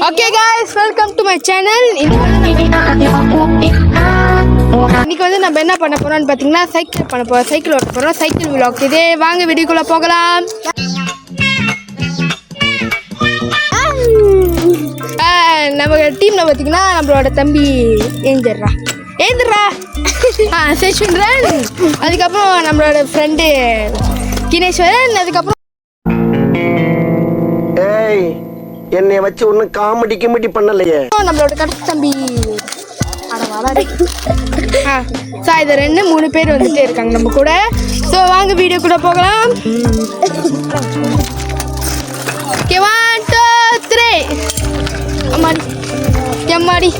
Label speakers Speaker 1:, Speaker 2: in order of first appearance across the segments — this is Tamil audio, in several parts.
Speaker 1: Okay guys, welcome to my channel. இன்னைக்கு வந்து நம்ம என்ன பண்ண போறோம்னு பாத்தீங்கன்னா சைக்கிள் பண்ண போறோம். சைக்கிள் ஓட்ட போறோம். சைக்கிள் vlog இதே வாங்க வீடியோக்குள்ள போகலாம். நம்ம டீம்ல பாத்தீங்கன்னா நம்மளோட தம்பி ஏந்திரா சேஷ்வரன், அதுக்கப்புறம் நம்மளோட ஃப்ரெண்டு கினேஸ்வரன், அதுக்கப்புறம்
Speaker 2: என்னை வச்சு ஒன்னும் காமெடி பண்ணலையே. நம்மளோட
Speaker 1: கடைசி தம்பி இது 2-3 பேர் வந்துட்டே இருக்காங்க நம்ம கூட. ஸோ வாங்க வீடியோ கூட போகலாம். ஓகே 1 2 3 அம்மாடி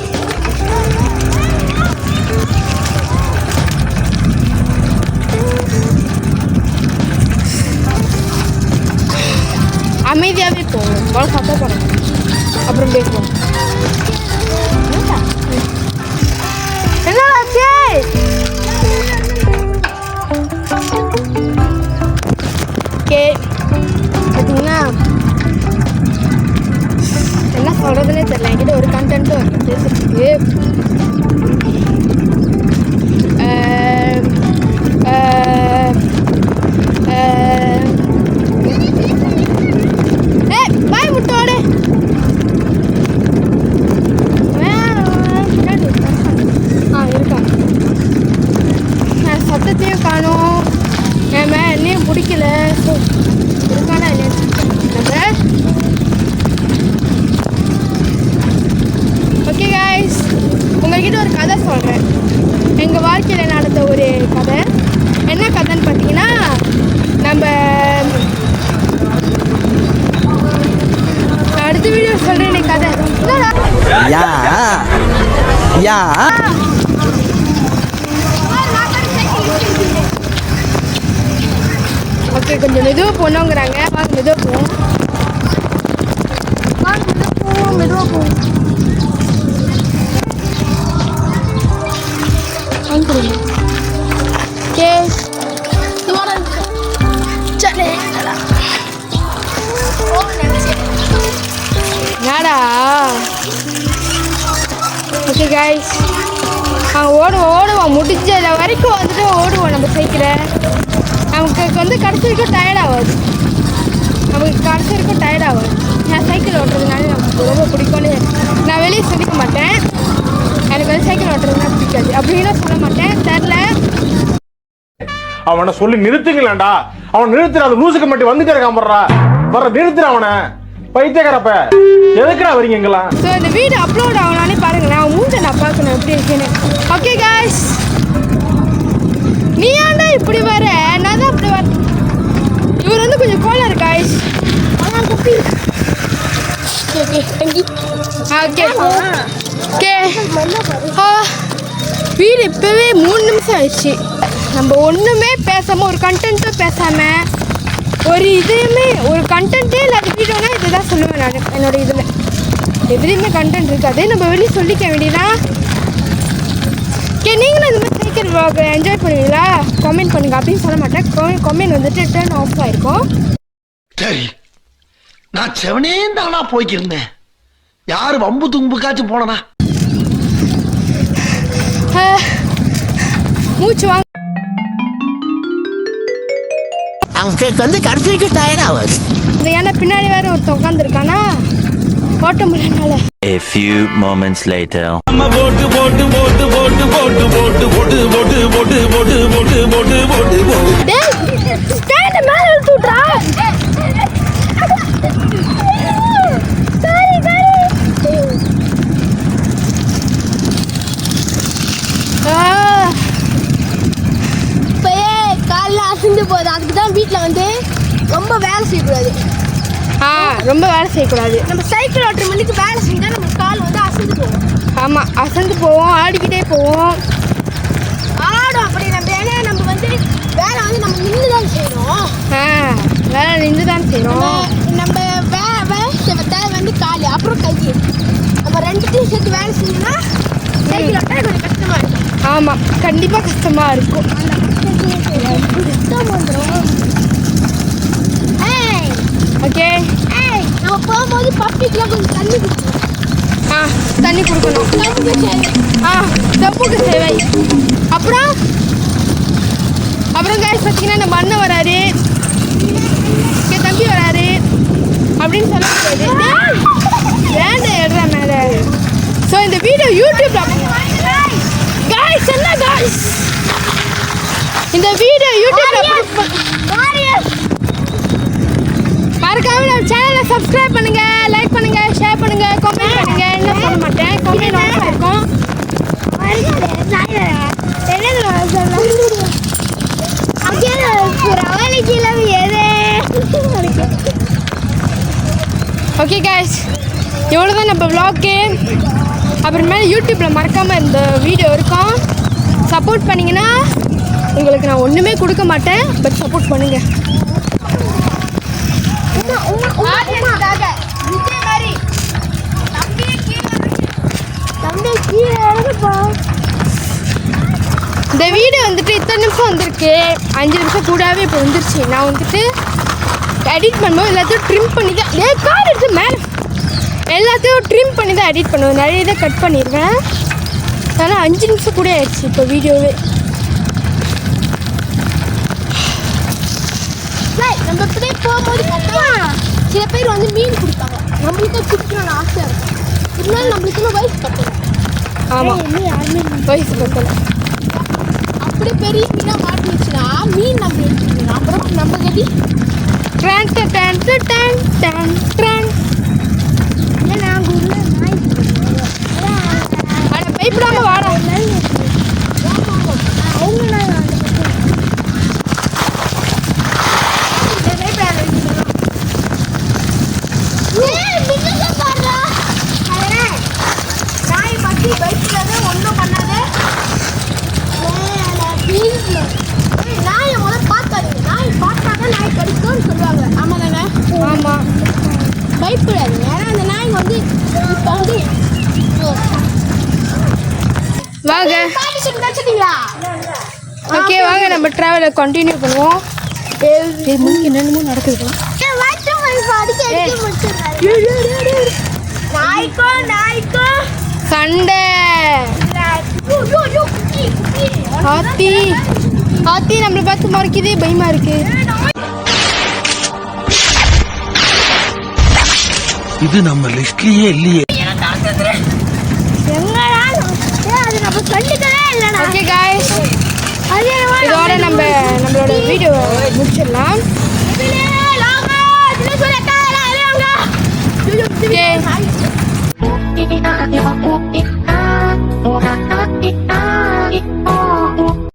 Speaker 1: அமைதியாகவே போகும். அவ்வளோ சத்தம் போகணும், அப்புறம் பேசுவோம். என்னாச்சு? ஓகே பார்த்தீங்கன்னா என்ன சொல்கிறதுனே தெரியல. என்கிட்ட ஒரு கண்டென்ட்டும் பேசுறதுக்கு. சத்தத்தையும் காணும், ஏன் என்னையும் பிடிக்கல. ஸோ இருக்கானா இல்லையா? ஓகே காய்ஸ், உங்கள்கிட்ட ஒரு கதை சொல்கிறேன். எங்கள் வாழ்க்கையில் நடந்த ஒரு கதை. என்ன கதைன்னு பார்த்தீங்கன்னா, நம்ம அடுத்த வீடியோ சொல்கிறேன் கதை. ஓகே கொஞ்சம் மெதுவாக போனோங்கிறாங்க. வாங்க மெதுவாக போவோம். மெதுவாக போவோம். ஓகே நாடா. ஓகே காய்ஸ், ஓடுவோம் முடிஞ்ச வரைக்கும் வந்துட்டு ஓடுவோம். நம்ம சைக்கிளை நமக்கு வந்து கடைசி வரைக்கும் டயர்டாகாது. நான் சைக்கிள் ஓட்டுறதுனால நமக்கு ரொம்ப பிடிக்கும்னு நான் வெளியே சொல்லிக்க மாட்டேன். எனக்கு வந்து சைக்கிள் ஓட்டுறதுனா பிடிக்காது அப்படின்னு சொல்ல மாட்டேன். தெரில,
Speaker 3: அவனை சொல்லி நிறுத்துங்களேன்டா. அவன் நிறுத்துற அந்த லூசுக்கு மட்டும் வந்துட்டே இருக்காமறா. வர நிறுத்துற அவனை. பைத்தியக்காரப்ப எதுக்குடா வரீங்க எங்கெல்லாம்?
Speaker 1: ஸோ இந்த வீடியோ அப்லோட் ஆகலான்னு பாருங்களேன். அவன் மூஞ்ச நான் பார்க்கணும் எப்படி இருக்குன்னு. ஓகே காய்ஸ், நீ ஏன்டா இப்படி வர? நான் தான் இப்படி வர. இவர் வந்து கொஞ்சம் கோளாறு காய்ஸ். வீடு இப்போவே 3 நிமிஷம் ஆயிடுச்சு. நம்ம ஒன்றுமே பேசாமல், ஒரு கண்டென்ட்டும் பேசாமல், ஒரு கண்டென்ட்டே இல்லாத வீடியோனா இதை தான் சொல்லுவேன் நான். என்னோட இதில் எதுலேயுமே கண்டென்ட் இருக்காது. நம்ம வெளியே சொல்லிக்க வேண்டியதா. ஓகே, நீங்களும் இந்த மாதிரி சைக்கிள் vlog என்ஜாய் பண்ணுவீங்களா? கமெண்ட் பண்ணுங்க. அப்படின்னு சொல்ல மாட்டேன். கமெண்ட் வந்துட்டு டர்ன் ஆஃப் ஆயிருக்கும்.
Speaker 2: சரி, நான் செவனே தானா போய்க்கிருந்தேன். யாரு வம்பு தும்புக்காச்சும் போனனா?
Speaker 1: மூச்சு வாங்க.
Speaker 2: அங்க வந்து கடைசிக்கு டயர்ட் ஆகுது.
Speaker 1: ஏன்னா பின்னாடி வேற ஒருத்தன் உட்காந்துருக்கானா, ஓட்ட முடியனால.
Speaker 4: A few moments later.
Speaker 5: அசந்து போகுது. அதுக்கு தான் வீட்டில் வந்து ரொம்ப வேலை செய்யக்கூடாது.
Speaker 1: ரொம்ப வேலை செய்யக்கூடாது.
Speaker 5: நம்ம சைக்கிள் ஓட்டுற மணிக்கு வேலை செஞ்சால் நம்ம கால் வந்து அசந்து போவோம்.
Speaker 1: ஆமாம், அசந்து போவோம், ஆடிக்கிட்டே போவோம்.
Speaker 5: ஆடும் அப்படி நம்ம. ஏன்னா நம்ம வந்து வேலை வந்து நம்ம நின்று தான் செய்யணும்.
Speaker 1: வேலை நின்று தான் செய்யணும்.
Speaker 5: நம்ம வேலை வந்து கால் அப்புறம் கை, நம்ம 2த்தையும் சேர்த்து வேலை செஞ்சோம்னா சைக்கிள் ஓட்ட கொஞ்சம் கஷ்டமாக இருக்கும்.
Speaker 1: ஆமாம், கண்டிப்பாக கஷ்டமாக இருக்கும்.
Speaker 5: ஓகே, நம்ம போகும்போது பப்பிக்குலாம் கொஞ்சம் தண்ணி குடிக்கணும்.
Speaker 1: தண்ணி கொடுக்கணும். தப்புக்கு சேவை. அப்புறம் காய்ஸ் பார்த்தீங்கன்னா நம்ம அண்ணன் வராரு, தம்பி வராரு அப்படின்னு சொல்ல முடியாது. வேண்டாம் எடுறா மேலே. ஸோ இந்த வீடியோ யூடியூப்ல காய்ஸ் என்ன காய்ஸ் இந்த வீடியோ யூடியூப்ல மறக்காம நம்ம சேனலை சப்ஸ்கிரைப் பண்ணுங்க, லைக் பண்ணுங்க, ஷேர் பண்ணுங்க, கமெண்ட் பண்ணுங்க. என்ன சொல்ல மாட்டேன், கமெண்ட் ஆஃப் இருக்கும். ஓகே காய்ஸ், இவ்வளோ தான் நம்ம vlog-க்கு. அப்புறமேல யூடியூப்பில் மறக்காமல் இந்த வீடியோ இருக்கும். சப்போர்ட் பண்ணிங்கன்னா உங்களுக்கு நான் ஒன்றுமே கொடுக்க மாட்டேன், பட் சப்போர்ட் பண்ணுங்க. இந்த வீடியோ வந்துட்டு இத்தனை நிமிஷம் வந்திருக்கு, 5 நிமிஷம் கூடவே இப்போ வந்துருச்சு. நான் வந்துட்டு எடிட் பண்ணும்போது எல்லாத்தையும் ட்ரிம் பண்ணி தான் கார் எடுத்து மேலே எல்லாத்தையும் ட்ரிம் பண்ணி தான் எடிட் பண்ணுவேன். நிறைய இதை கட் பண்ணிடுவேன். அதனால் 5 நிமிஷம் கூட ஆயிடுச்சு இப்போ வீடியோவே. நம்ம இப்படியே போகும்போது பார்த்தா சில பேர் வந்து மீன் கொடுப்பாங்க. நம்மளுக்கும் குடிக்கணும்னு ஆசையாக இருக்கும். இருந்தாலும் நம்மளுக்குன்னு வயசு பத்தலை. ஆமாம், வயசு பத்தலை. அப்படியே பெரிய மீனாக மாட்டினுச்சுன்னா மீன் நம்ம எடுத்துக்கணும். அப்புறம் நம்ம கதி பயப்படாம வாடா. ஒன்றும் பண்ணாது. நாயை முதல்ல பார்த்தாதீங்க. நாய் பார்த்தாதான் நாய் கடிக்கும்னு சொல்லுவாங்க. ஆமாம் தானே? ஆமாம். பயப்படாதீங்க. ஏன்னா அந்த நாய் வந்து இப்போ வந்து வாங்க. ஓகே வாங்க, நம்ம ட்ராவலை கண்டினியூ பண்ணுவோம். என்னென்னமோ நடக்குது. சண்டை. ஆத்தி நம்மளை பார்த்து மறைக்குது, பயமா இருக்கு.
Speaker 2: இது நம்ம லிஸ்ட்லயே இல்லையே.
Speaker 1: ஓகே காய்ஸ், இதோட நம்மளோட வீடியோ முடிச்சிடலாம். ஓகே